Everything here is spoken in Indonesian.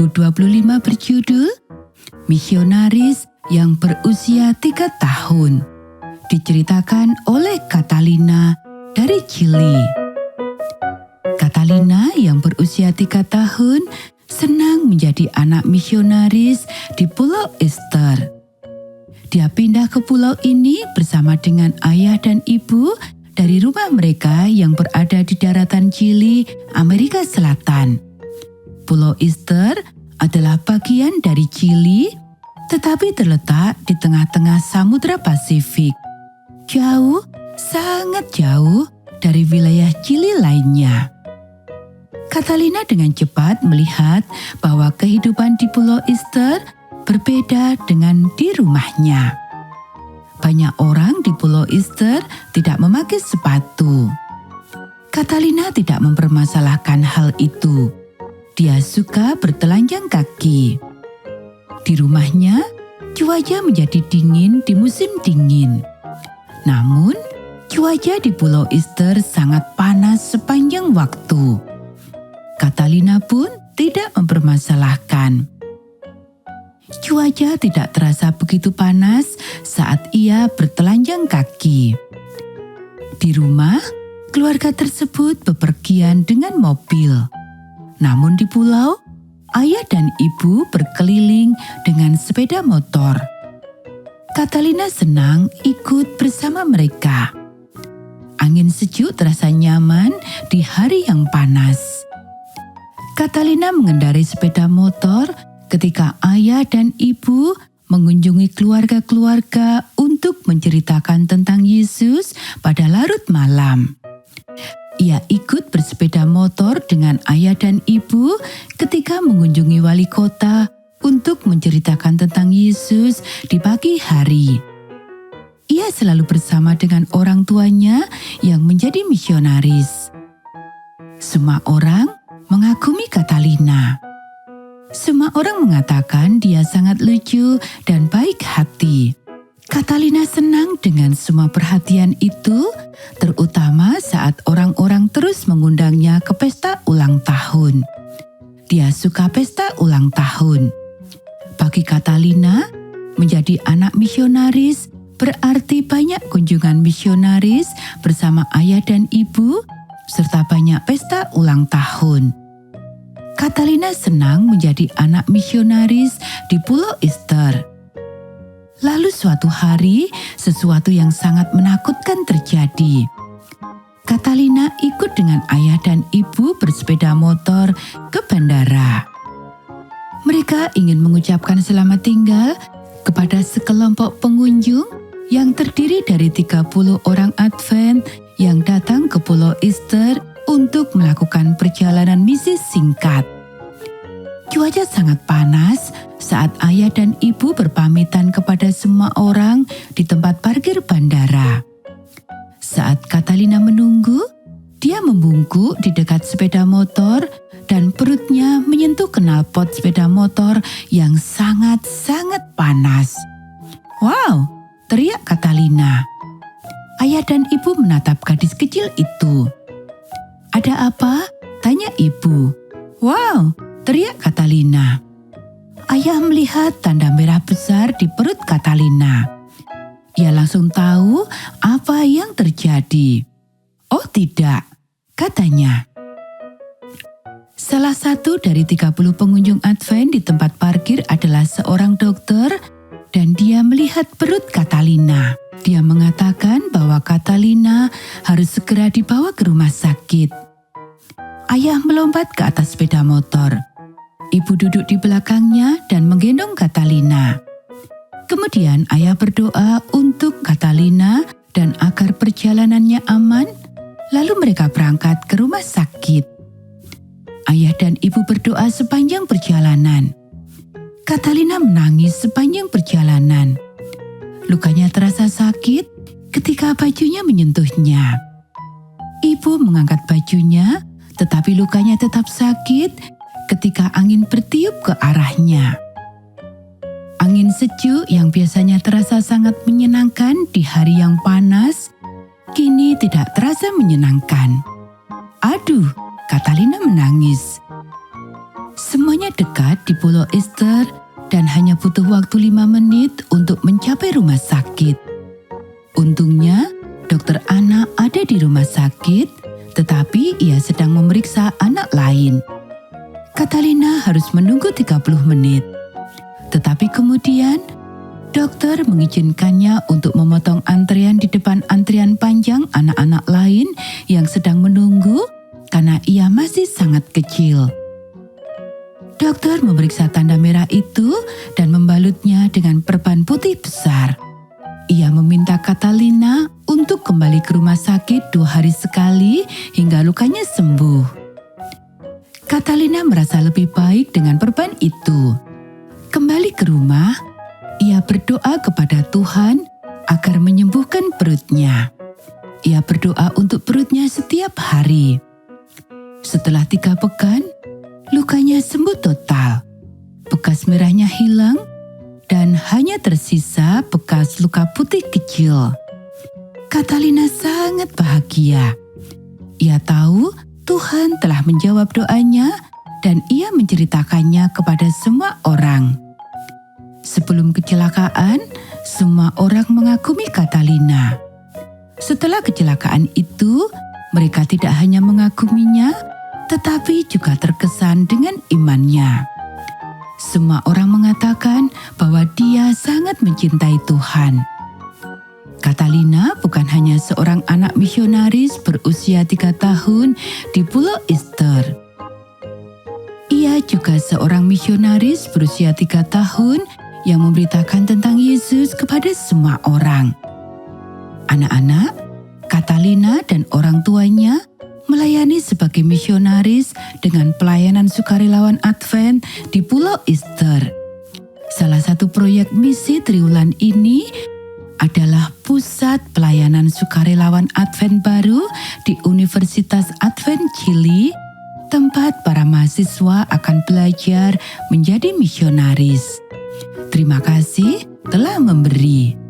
2025 berjudul Misionaris yang berusia 3 tahun. Diceritakan oleh Catalina dari Chili. Catalina yang berusia 3 tahun senang menjadi anak misionaris di Pulau Easter. Dia pindah ke pulau ini bersama dengan ayah dan ibu dari rumah mereka yang berada di daratan Chili, Amerika Selatan. Pulau Easter adalah bagian dari Chili, tetapi terletak di tengah-tengah Samudra Pasifik. Jauh, sangat jauh dari wilayah Chili lainnya. Catalina dengan cepat melihat bahwa kehidupan di Pulau Easter berbeda dengan di rumahnya. Banyak orang di Pulau Easter tidak memakai sepatu. Catalina tidak mempermasalahkan hal itu. Dia suka bertelanjang kaki. Di rumahnya, cuaca menjadi dingin di musim dingin. Namun, cuaca di Pulau Easter sangat panas sepanjang waktu. Catalina pun tidak mempermasalahkan. Cuaca tidak terasa begitu panas saat ia bertelanjang kaki. Di rumah, keluarga tersebut bepergian dengan mobil. Namun di pulau, ayah dan ibu berkeliling dengan sepeda motor. Catalina senang ikut bersama mereka. Angin sejuk terasa nyaman di hari yang panas. Catalina mengendarai sepeda motor ketika ayah dan ibu mengunjungi keluarga-keluarga untuk menceritakan tentang Yesus pada larut malam. Ia ikut bersepeda motor dengan ayah dan ibu ketika mengunjungi wali kota untuk menceritakan tentang Yesus di pagi hari. Ia selalu bersama dengan orang tuanya yang menjadi misionaris. Semua orang mengagumi Catalina. Semua orang mengatakan dia sangat lucu dan baik hati. Catalina senang dengan semua perhatian itu, terutama saat orang-orang terus mengundangnya ke pesta ulang tahun. Dia suka pesta ulang tahun. Bagi Catalina, menjadi anak misionaris berarti banyak kunjungan misionaris bersama ayah dan ibu, serta banyak pesta ulang tahun. Catalina senang menjadi anak misionaris di Pulau Easter. Lalu suatu hari, sesuatu yang sangat menakutkan terjadi. Catalina ikut dengan ayah dan ibu bersepeda motor ke bandara. Mereka ingin mengucapkan selamat tinggal kepada sekelompok pengunjung yang terdiri dari 30 orang Advent yang datang ke Pulau Easter untuk melakukan perjalanan misi singkat. Cuaca sangat panas saat ayah dan ibu berpamitan kepada semua orang di tempat parkir bandara. Saat Catalina menunggu, dia membungkuk di dekat sepeda motor dan perutnya menyentuh knalpot sepeda motor yang sangat-sangat panas. "Wow!" teriak Catalina. Ayah dan ibu menatap gadis kecil itu. "Ada apa?" tanya ibu. "Wow!" teriak Catalina. Ayah melihat tanda merah besar di perut Catalina. Ia langsung tahu apa yang terjadi. "Oh tidak," katanya. Salah satu dari 30 pengunjung Advent di tempat parkir adalah seorang dokter dan dia melihat perut Catalina. Dia mengatakan bahwa Catalina harus segera dibawa ke rumah sakit. Ayah melompat ke atas sepeda motor. Ibu duduk di belakangnya dan menggendong Catalina. Kemudian ayah berdoa untuk Catalina dan agar perjalanannya aman, lalu mereka berangkat ke rumah sakit. Ayah dan ibu berdoa sepanjang perjalanan. Catalina menangis sepanjang perjalanan. Lukanya terasa sakit ketika bajunya menyentuhnya. Ibu mengangkat bajunya, tetapi lukanya tetap sakit ketika angin bertiup ke arahnya. Angin sejuk yang biasanya terasa sangat menyenangkan di hari yang panas, kini tidak terasa menyenangkan. "Aduh," Catalina menangis. Semuanya dekat di Pulau Easter dan hanya butuh waktu 5 menit untuk mencapai rumah sakit. Untungnya, Dokter Anna ada di rumah sakit, tetapi ia sedang memeriksa anak lain. Catalina harus menunggu 30 menit. Tetapi kemudian, dokter mengizinkannya untuk memotong antrean di depan antrian panjang anak-anak lain yang sedang menunggu karena ia masih sangat kecil. Dokter memeriksa tanda merah itu dan membalutnya dengan perban putih besar. Ia meminta Catalina untuk kembali ke rumah sakit 2 hari sekali hingga lukanya sembuh. Catalina merasa lebih baik dengan perban itu. Kembali ke rumah, ia berdoa kepada Tuhan agar menyembuhkan perutnya. Ia berdoa untuk perutnya setiap hari. Setelah 3 pekan, lukanya sembuh total. Bekas merahnya hilang dan hanya tersisa bekas luka putih kecil. Catalina sangat bahagia. Ia tahu Tuhan telah menjawab doanya dan ia menceritakannya kepada semua orang. Sebelum kecelakaan, semua orang mengagumi Catalina. Setelah kecelakaan itu, mereka tidak hanya mengaguminya, tetapi juga terkesan dengan imannya. Semua orang mengatakan bahwa dia sangat mencintai Tuhan. Catalina bukan hanya seorang anak misionaris berusia 3 tahun di Pulau Easter. Ia juga seorang misionaris berusia 3 tahun yang memberitakan tentang Yesus kepada semua orang. Anak-anak, Catalina dan orang tuanya melayani sebagai misionaris dengan pelayanan sukarelawan Advent di Pulau Easter. Salah satu proyek misi triwulan ini adalah pusat pelayanan sukarelawan Advent baru di Universitas Advent Chili, tempat para mahasiswa akan belajar menjadi misionaris. Terima kasih telah memberi.